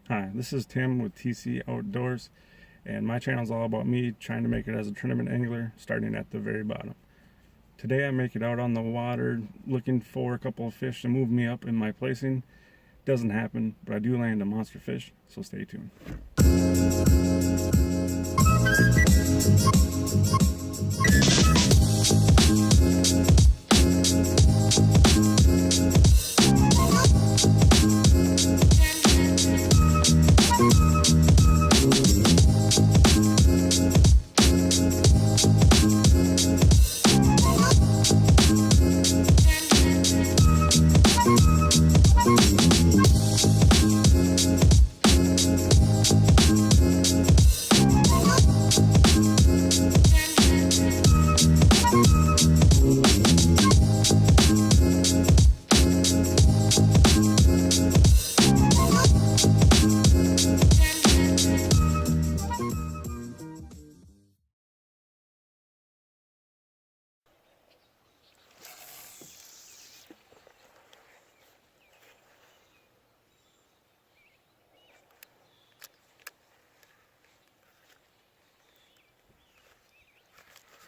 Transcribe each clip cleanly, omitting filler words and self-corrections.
Hi, this is Tim with TC Outdoors, and my channel is all about me trying to make it as a tournament angler, starting at the very bottom. Today I make it out on the water looking for a couple of fish to move me up in my placing. Doesn't happen, but I do land a monster fish, so stay tuned.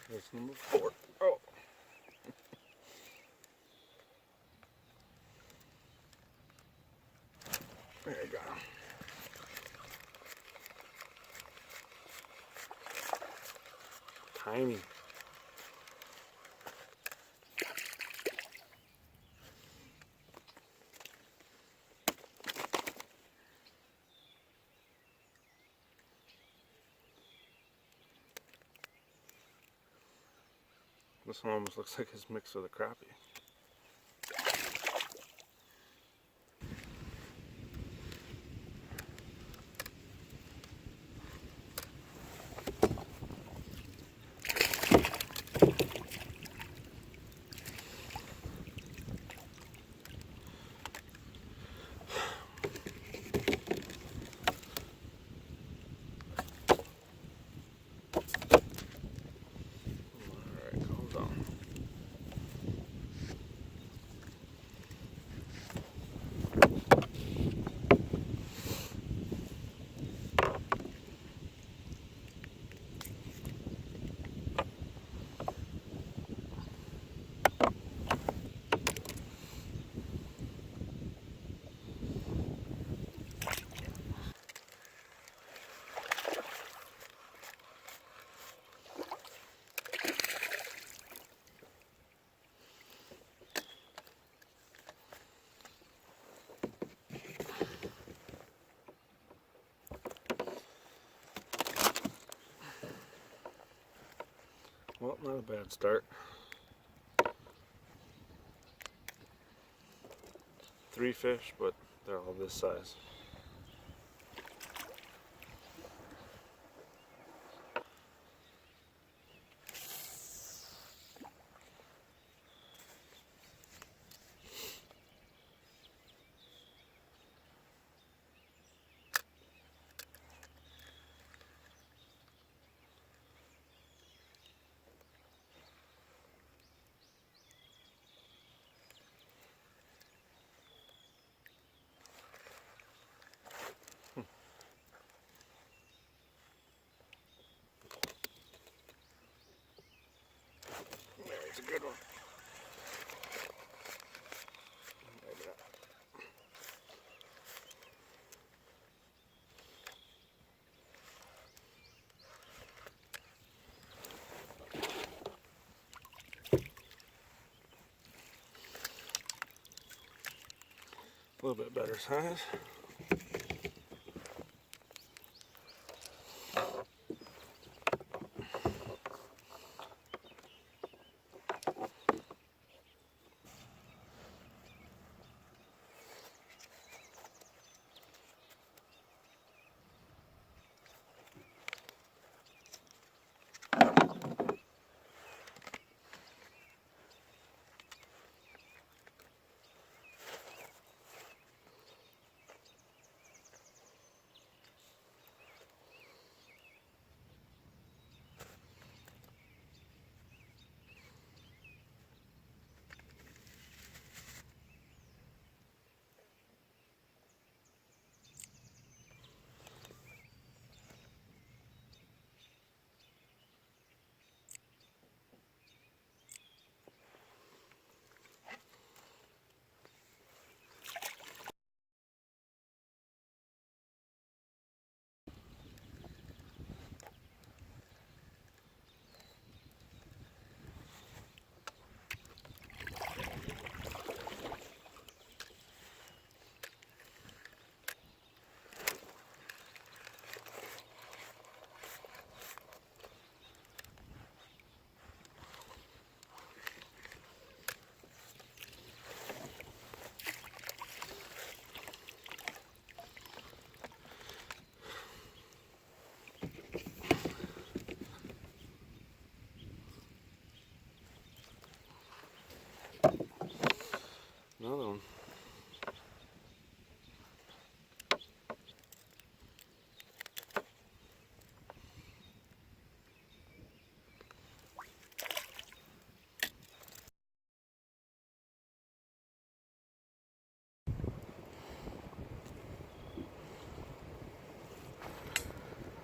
That's number 4. Oh. There you go. Tiny. This one almost looks like it's mixed with a crappie. Alright, calm down. Well, not a bad start. 3 fish, but they're all this size. There's a good one. Maybe not. A little bit better size.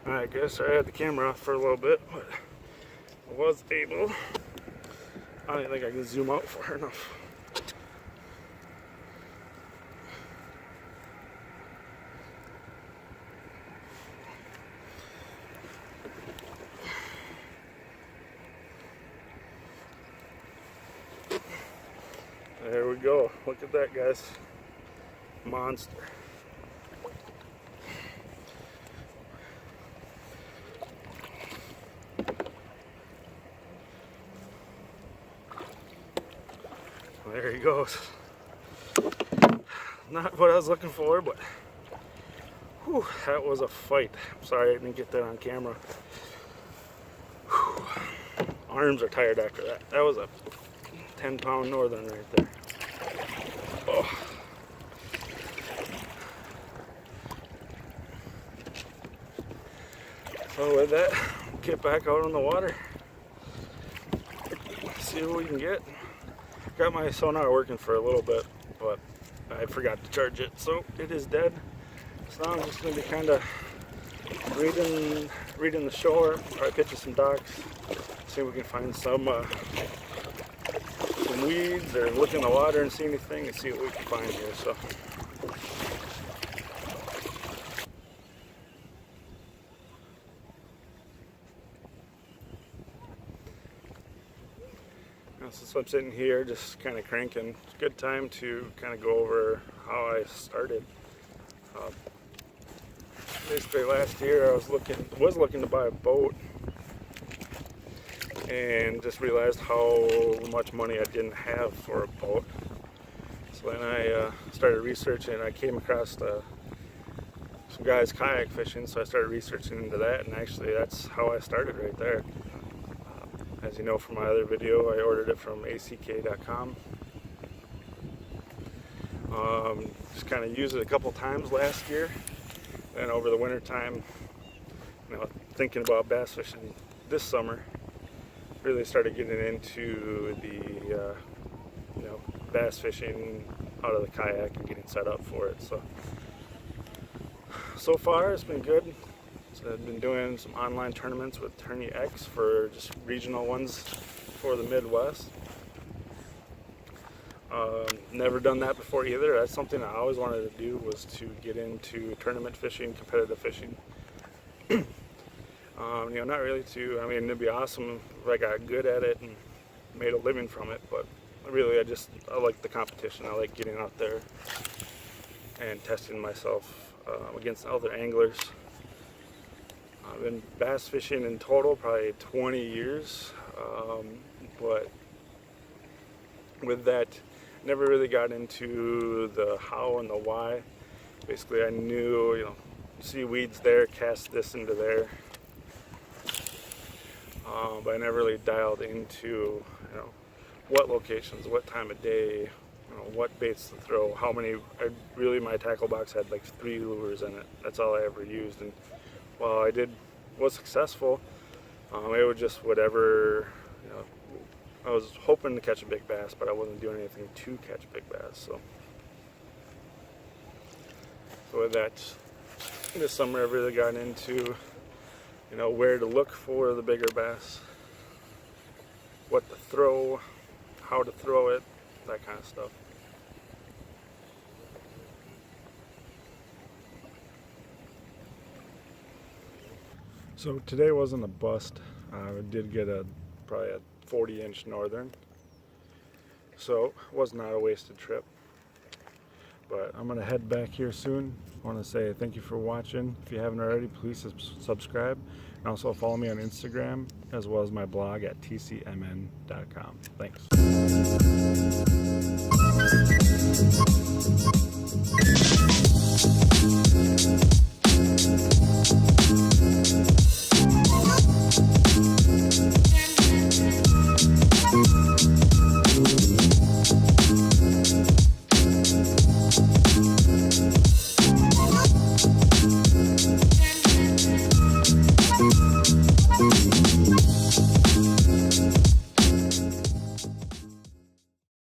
Alright guys, sorry I had the camera off for a little bit, but I was able. I don't think I can zoom out far enough. There we go. Look at that, guys. Monster. There he goes. Not what I was looking for, but whew, that was a fight. Sorry I didn't get that on camera. Whew. Arms are tired after that. That was a 10-pound northern right there. Oh. So with that, get back out on the water. See what we can get. Got my sonar working for a little bit, but I forgot to charge it, so it is dead. So now I'm just going to be kind of reading the shore, try to pitch some docks, see if we can find some weeds or look in the water and see anything and see what we can find here. So. Since I'm sitting here just kind of cranking, it's a good time to kind of go over how I started. Basically last year I was looking to buy a boat and just realized how much money I didn't have for a boat. So then I started researching. I came across some guys kayak fishing, so I started researching into that, and actually that's how I started right there. As you know from my other video, I ordered it from ack.com. Just kind of used it a couple times last year, and over the winter time, thinking about bass fishing this summer, really started getting into the bass fishing out of the kayak and getting set up for it. So far it's been good. So I've been doing some online tournaments with Tourney X for just regional ones for the Midwest. Never done that before either. That's something I always wanted to do, was to get into tournament fishing, competitive fishing. Not really it'd be awesome if I got good at it and made a living from it, but really I like the competition. I like getting out there and testing myself against other anglers. I've been bass fishing in total probably 20 years, but with that, never really got into the how and the why. Basically, I knew, see weeds there, cast this into there, but I never really dialed into, what locations, what time of day, what baits to throw, how many. My tackle box had like 3 lures in it. That's all I ever used, and while I was successful, it was just whatever, I was hoping to catch a big bass, but I wasn't doing anything to catch big bass. So with that, this summer I've really gotten into, where to look for the bigger bass, what to throw, how to throw it, that kind of stuff. So today wasn't a bust. I did get probably a 40-inch northern, so it was not a wasted trip. But I'm gonna head back here soon. I want to say thank you for watching. If you haven't already, please subscribe, and also follow me on Instagram as well as my blog at TCMN.com. Thanks.